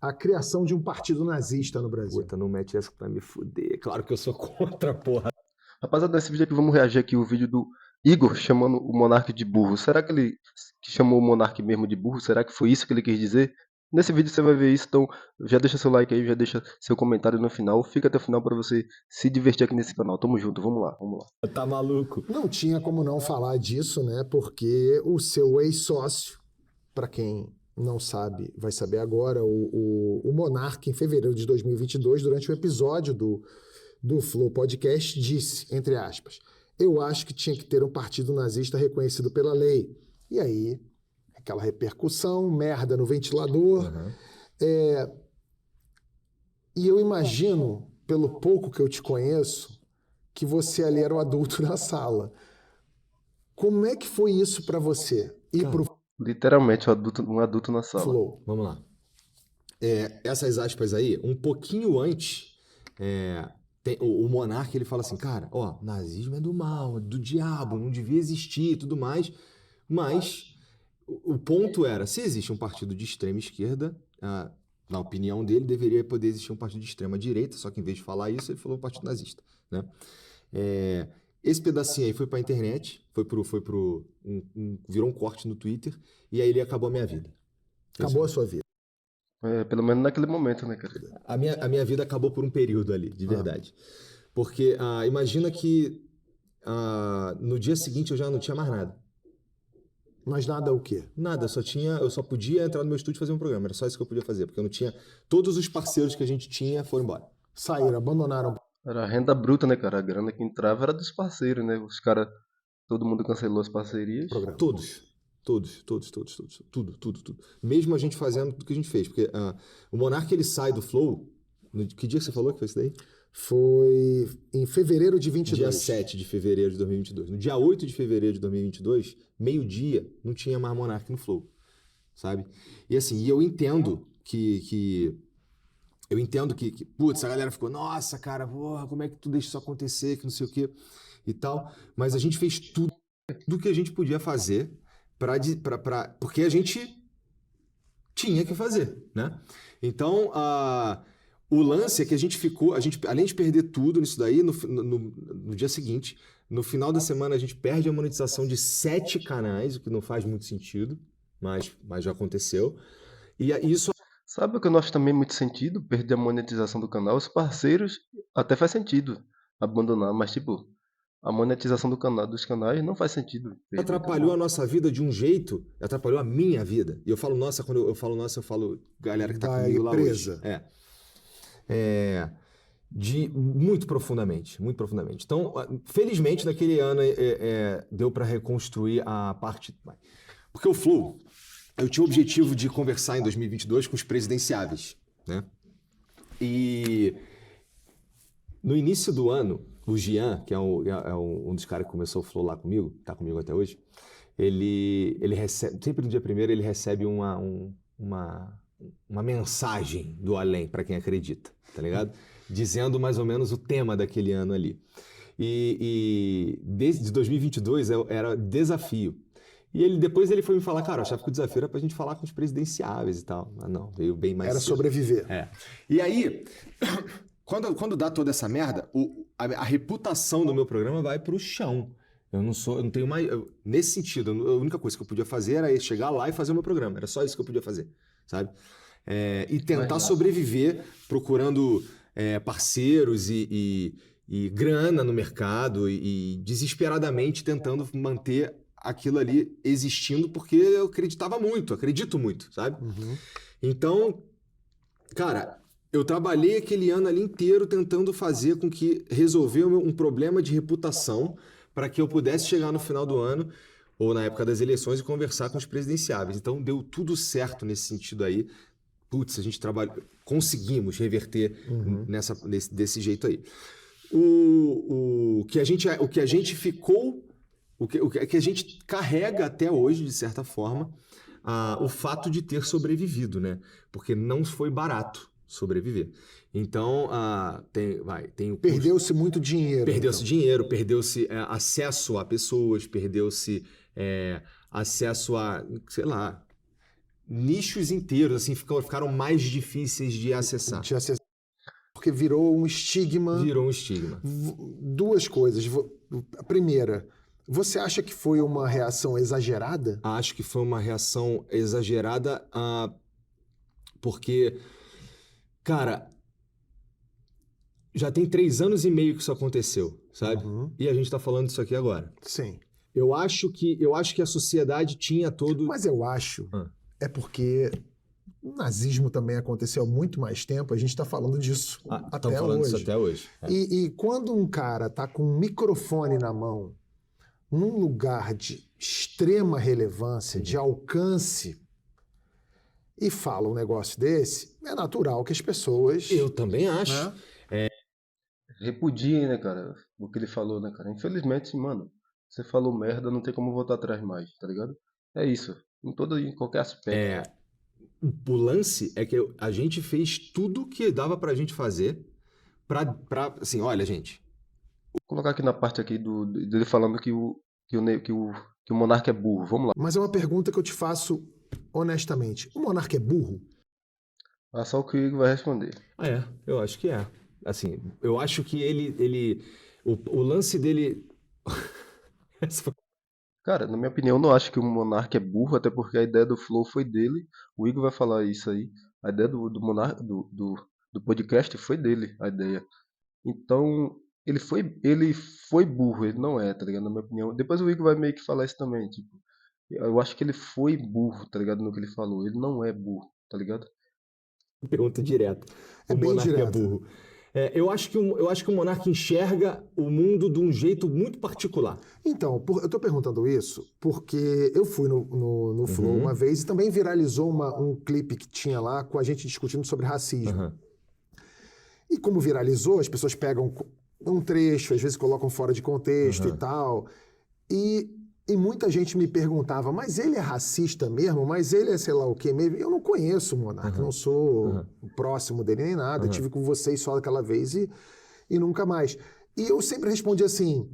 a criação de um partido nazista no Brasil. Puta, não mete essa pra me fuder. Claro que eu sou contra, porra. Rapaziada, nesse vídeo aqui vamos reagir aqui o vídeo do Igor chamando o Monark de burro. Será que ele que chamou o Monark mesmo de burro? Será que foi isso que ele quis dizer? Nesse vídeo você vai ver isso, então já deixa seu like aí, já deixa seu comentário no final. Fica até o final para você se divertir aqui nesse canal. Tamo junto, vamos lá, vamos lá. Tá maluco? Não tinha como não falar disso, né? Porque o seu ex-sócio, para quem não sabe, vai saber agora, o Monark, em fevereiro de 2022, durante um episódio do Flow Podcast, disse, entre aspas, eu acho que tinha que ter um partido nazista reconhecido pela lei. E aí, aquela repercussão, merda no ventilador. Uhum. E eu imagino, pelo pouco que eu te conheço, que você ali era o adulto na sala. Como é que foi isso pra você? Ir pro Literalmente um adulto na sala. Flow. Vamos lá. Essas aspas aí, um pouquinho antes, o Monark, ele fala assim, cara, ó, nazismo é do mal, é do diabo, não devia existir e tudo mais. Mas o ponto era, se existe um partido de extrema esquerda, na opinião dele, deveria poder existir um partido de extrema direita, só que em vez de falar isso, ele falou partido nazista, né? Esse pedacinho aí foi pra internet, virou um corte no Twitter, e aí ele acabou a minha vida. Acabou a sua vida. Pelo menos naquele momento, né, cara? A minha vida acabou por um período ali, de verdade. Porque imagina que no dia seguinte eu já não tinha mais nada. Mas nada o quê? Nada, eu só podia entrar no meu estúdio e fazer um programa. Era só isso que eu podia fazer, porque eu não tinha. Todos os parceiros que a gente tinha foram embora. Saíram, abandonaram. Era a renda bruta, né, cara? A grana que entrava era dos parceiros, né? Os caras, todo mundo cancelou as parcerias. Programa. Todos. Tudo. Mesmo a gente fazendo tudo que a gente fez. Porque o Monark, ele sai do Flow. Que dia que você falou que foi isso daí? Foi em fevereiro de 22. Dia 7 de fevereiro de 2022. No dia 8 de fevereiro de 2022, meio-dia, não tinha mais Monark no Flow, sabe? E assim, eu entendo que putz, a galera ficou, nossa, cara, porra, como é que tu deixa isso acontecer, que não sei o quê e tal. Mas a gente fez tudo que a gente podia fazer porque a gente tinha que fazer, né? Então, o lance é que a gente, além de perder tudo nisso daí, no dia seguinte, no final da semana, a gente perde a monetização de 7 canais, o que não faz muito sentido, mas já aconteceu. E isso... Sabe o que eu não acho também muito sentido? Perder a monetização do canal. Os parceiros até faz sentido abandonar, mas tipo, a monetização dos canais não faz sentido. Atrapalhou a nossa vida de um jeito, atrapalhou a minha vida. E eu falo nossa, quando eu falo nossa, eu falo galera que tá comigo lá hoje. Muito profundamente, muito profundamente. Então, felizmente, naquele ano deu para reconstruir a parte... Porque o Flow, eu tinha o objetivo de conversar em 2022 com os presidenciáveis, né? E no início do ano, o Gian, que é um dos caras que começou o Flow lá comigo, tá comigo até hoje, ele recebe, sempre no dia 1º, ele recebe uma mensagem do além, para quem acredita, tá ligado? Dizendo mais ou menos o tema daquele ano ali. E desde 2022 era desafio. E depois ele foi me falar, cara, eu achava que o desafio era pra gente falar com os presidenciáveis e tal. Mas não, veio bem mais Era cedo. sobreviver. E aí, quando dá toda essa merda, a reputação do meu programa vai pro chão. Eu não tenho mais... nesse sentido, a única coisa que eu podia fazer era chegar lá e fazer o meu programa. Era só isso que eu podia fazer, sabe? E tentar sobreviver procurando parceiros e grana no mercado e desesperadamente tentando manter aquilo ali existindo, porque eu acredito muito, sabe? Uhum. Então, cara, eu trabalhei aquele ano ali inteiro tentando fazer com que resolver um problema de reputação para que eu pudesse chegar no final do ano ou na época das eleições e conversar com os presidenciáveis. Então, deu tudo certo nesse sentido aí. Putz, a gente conseguimos reverter desse jeito aí. O que a gente ficou... O que a gente carrega até hoje, de certa forma, o fato de ter sobrevivido, né? Porque não foi barato sobreviver. Então, tem o custo. Perdeu-se muito dinheiro. Perdeu-se dinheiro, perdeu-se acesso a pessoas, perdeu-se acesso a, sei lá, nichos inteiros, assim, ficaram mais difíceis de acessar. Porque virou um estigma. Virou um estigma. Duas coisas. A primeira, você acha que foi uma reação exagerada? Acho que foi uma reação exagerada, porque, cara, já tem 3 anos e meio que isso aconteceu, sabe? Uhum. E a gente tá falando disso aqui agora. Sim. Eu acho que a sociedade tinha todo... Mas eu acho, é porque o nazismo também aconteceu há muito mais tempo, a gente está falando disso Estão falando disso até hoje. E quando um cara tá com um microfone na mão, num lugar de extrema relevância, de alcance, e fala um negócio desse, é natural que as pessoas... Eu também acho. Né? Repudiem, né, cara, o que ele falou, né, cara? Infelizmente, mano, você falou merda, não tem como voltar atrás mais, tá ligado? É isso, em qualquer aspecto. O lance é que a gente fez tudo que dava pra gente fazer pra assim, olha, gente... Vou colocar aqui na parte aqui dele falando que o monarca é burro, vamos lá. Mas é uma pergunta que eu te faço honestamente. O monarca é burro? Só o que o Igor vai responder. Eu acho que é. Assim, eu acho que o lance dele... Cara, na minha opinião, eu não acho que o monarca é burro, até porque a ideia do Flow foi dele. O Igor vai falar isso aí. A ideia do monarca, do podcast foi dele, a ideia. Então, ele foi burro, ele não é, tá ligado? Na minha opinião. Depois o Igor vai meio que falar isso também, tipo. Eu acho que ele foi burro, tá ligado? No que ele falou. Ele não é burro, tá ligado? Pergunta direta. É O bem monarca direta. é burro. Eu acho que o monarca enxerga o mundo de um jeito muito particular. Então, eu tô perguntando isso porque eu fui no Flow uma vez e também viralizou um clipe que tinha lá com a gente discutindo sobre racismo. E como viralizou, as pessoas pegam um trecho, às vezes colocam fora de contexto e tal. E muita gente me perguntava, mas ele é racista mesmo? Mas ele é sei lá o quê mesmo? Eu não conheço o monarca, não sou próximo dele nem nada. Tive com vocês só aquela vez e nunca mais. E eu sempre respondi assim,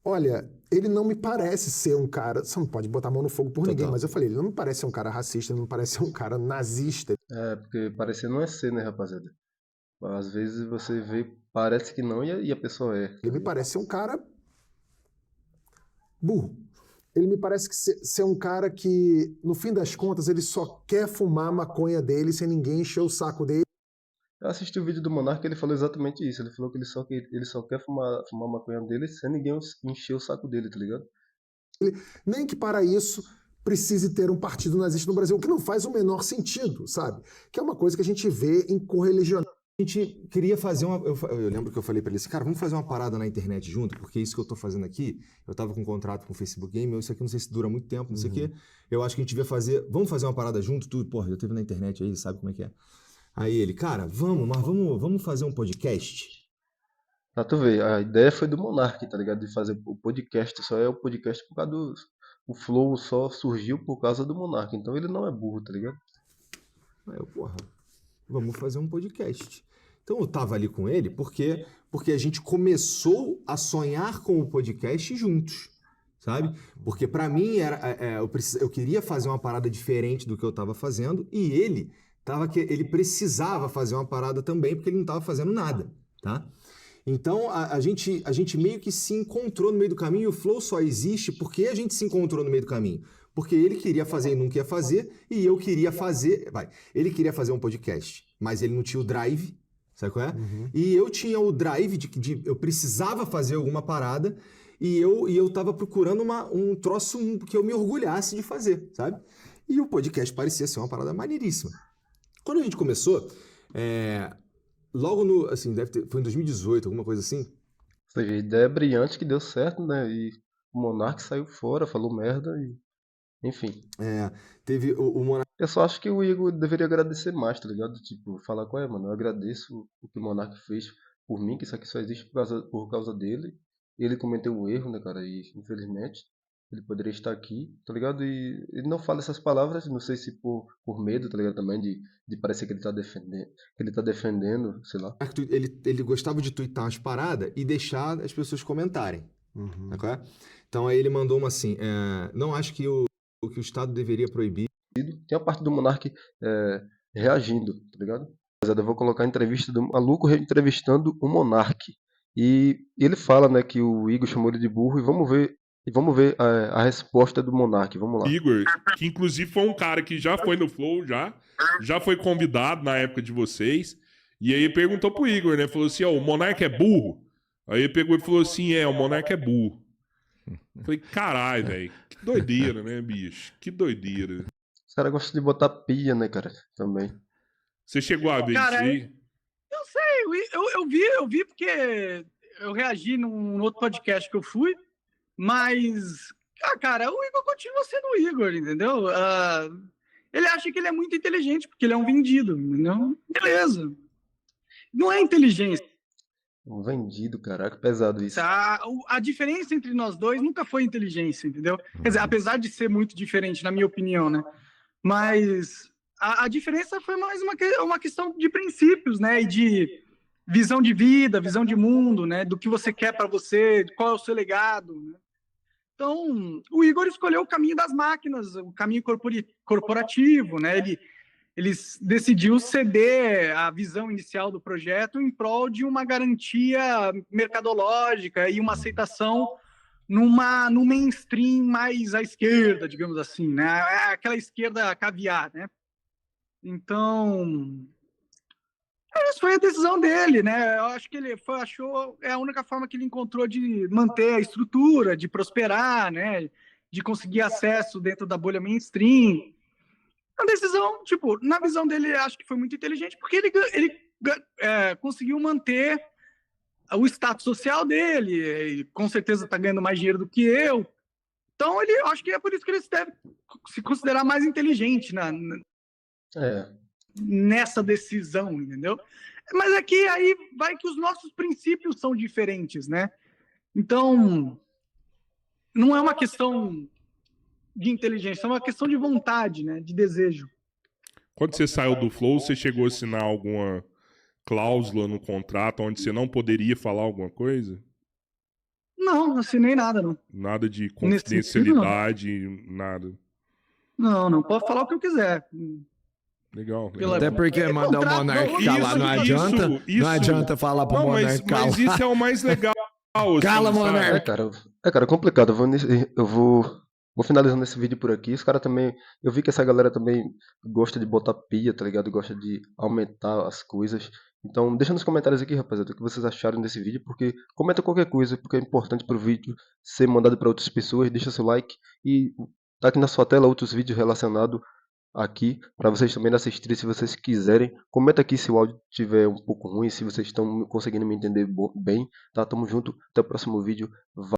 olha, ele não me parece ser um cara... Você não pode botar a mão no fogo por ninguém, mas eu falei, ele não me parece ser um cara racista, ele não me parece ser um cara nazista. Porque parecer não é ser, né, rapaziada? Às vezes você vê, parece que não e a pessoa é. Ele me parece ser um cara burro. Ele me parece ser um cara que, no fim das contas, ele só quer fumar a maconha dele sem ninguém encher o saco dele. Eu assisti o vídeo do Monarca e ele falou exatamente isso. Ele falou que ele só quer fumar a maconha dele sem ninguém encher o saco dele, tá ligado? Nem que para isso precise ter um partido nazista no Brasil, o que não faz o menor sentido, sabe? Que é uma coisa que a gente vê em correligionários. A gente queria fazer eu lembro que eu falei pra ele assim, cara, vamos fazer uma parada na internet junto, porque isso que eu tô fazendo aqui, eu tava com um contrato com o Facebook Game, isso aqui não sei se dura muito tempo, não sei o quê. Eu acho que a gente devia vamos fazer uma parada junto, tudo, porra, já teve na internet aí, sabe como é que é. Aí ele, cara, vamos fazer um podcast? Pra tu ver, a ideia foi do Monark, tá ligado? De fazer o podcast, só é o podcast por causa do... O Flow só surgiu por causa do Monark, então ele não é burro, tá ligado? Aí eu, porra, vamos fazer um podcast. Então eu tava ali com ele porque a gente começou a sonhar com o podcast juntos, sabe? Porque pra mim eu queria fazer uma parada diferente do que eu tava fazendo e ele precisava fazer uma parada também porque ele não tava fazendo nada, tá? Então a gente meio que se encontrou no meio do caminho e o Flow só existe porque a gente se encontrou no meio do caminho. Porque ele queria fazer e não queria fazer e eu queria fazer... Ele queria fazer um podcast, mas ele não tinha o drive, sabe qual é? E eu tinha o drive de eu precisava fazer alguma parada e eu tava procurando um troço que eu me orgulhasse de fazer, sabe? E o podcast parecia ser uma parada maneiríssima. Quando a gente começou, logo no, assim, foi em 2018, alguma coisa assim. Ou seja, a ideia brilhante que deu certo, né? E o Monark saiu fora, falou merda e... Enfim. Teve o Monark... Eu só acho que o Igor deveria agradecer mais, tá ligado? Tipo, falar qual é, mano, eu agradeço o que o Monark fez por mim, que isso aqui só existe por causa dele. Ele cometeu um erro, né, cara? E, infelizmente, ele poderia estar aqui, tá ligado? E ele não fala essas palavras, não sei se por medo, tá ligado? Também de parecer que ele tá defendendo, sei lá. Ele gostava de twittar umas paradas e deixar as pessoas comentarem. Então aí ele mandou uma assim, não acho que o Estado deveria proibir tem a parte do Monark reagindo, tá ligado? Eu vou colocar a entrevista do maluco entrevistando o Monark. E ele fala, né, que o Igor chamou ele de burro, e vamos ver a resposta do Monark. Vamos lá. Igor, que inclusive foi um cara que já foi no Flow, já foi convidado na época de vocês. E aí perguntou pro Igor, né? Falou assim, ó, o Monark é burro? Aí ele pegou e falou assim, o Monark é burro. Falei, caralho, velho. Que doideira, né, bicho? Que doideira. Os caras gostam de botar pilha, né, cara? Também. Você chegou a ver Cara, isso aí? Eu sei, eu vi porque eu reagi num outro podcast que eu fui, mas, cara, o Igor continua sendo o Igor, entendeu? Ele acha que ele é muito inteligente, porque ele é um vendido, entendeu? Beleza. Não é inteligência. Um vendido, caraca, pesado isso. A diferença entre nós dois nunca foi inteligência, entendeu? Quer dizer, apesar de ser muito diferente, na minha opinião, né? Mas a diferença foi mais uma questão de princípios, né? E de visão de vida, visão de mundo, né? Do que você quer para você, qual é o seu legado, né? Então, o Igor escolheu o caminho das máquinas, o caminho corporativo, né? Ele decidiu ceder a visão inicial do projeto em prol de uma garantia mercadológica e uma aceitação no mainstream mais à esquerda, digamos assim, né? Aquela esquerda caviar, né? Então, essa foi a decisão dele, né? Eu acho que ele achou a única forma que ele encontrou de manter a estrutura, de prosperar, né? De conseguir acesso dentro da bolha mainstream. A decisão, tipo, na visão dele, acho que foi muito inteligente, porque ele conseguiu manter o status social dele, ele com certeza está ganhando mais dinheiro do que eu. Então, acho que é por isso que ele deve se considerar mais inteligente nessa decisão, entendeu? Mas aqui, aí vai que os nossos princípios são diferentes, né? Então, não é uma questão de inteligência, é uma questão de vontade, né? De desejo. Quando você saiu do Flow, você chegou a assinar alguma cláusula no contrato onde você não poderia falar alguma coisa? Não assinei nada, não. Nada de confidencialidade, nada. Não, pode falar o que eu quiser. Legal. Até porque mandar o Monark calar não adianta. Não adianta falar pro Monark calar. Mas isso é o mais legal. Assim, Cala, Monark. Cara, complicado. Eu vou finalizando esse vídeo por aqui. Os caras também. Eu vi que essa galera também gosta de botar pilha, tá ligado? Gosta de aumentar as coisas. Então, deixa nos comentários aqui, rapaziada, o que vocês acharam desse vídeo. Porque comenta qualquer coisa, porque é importante pro vídeo ser mandado para outras pessoas. Deixa seu like. E tá aqui na sua tela outros vídeos relacionados aqui, para vocês também assistirem se vocês quiserem. Comenta aqui se o áudio estiver um pouco ruim, se vocês estão conseguindo me entender bem, tá? Tamo junto, até o próximo vídeo.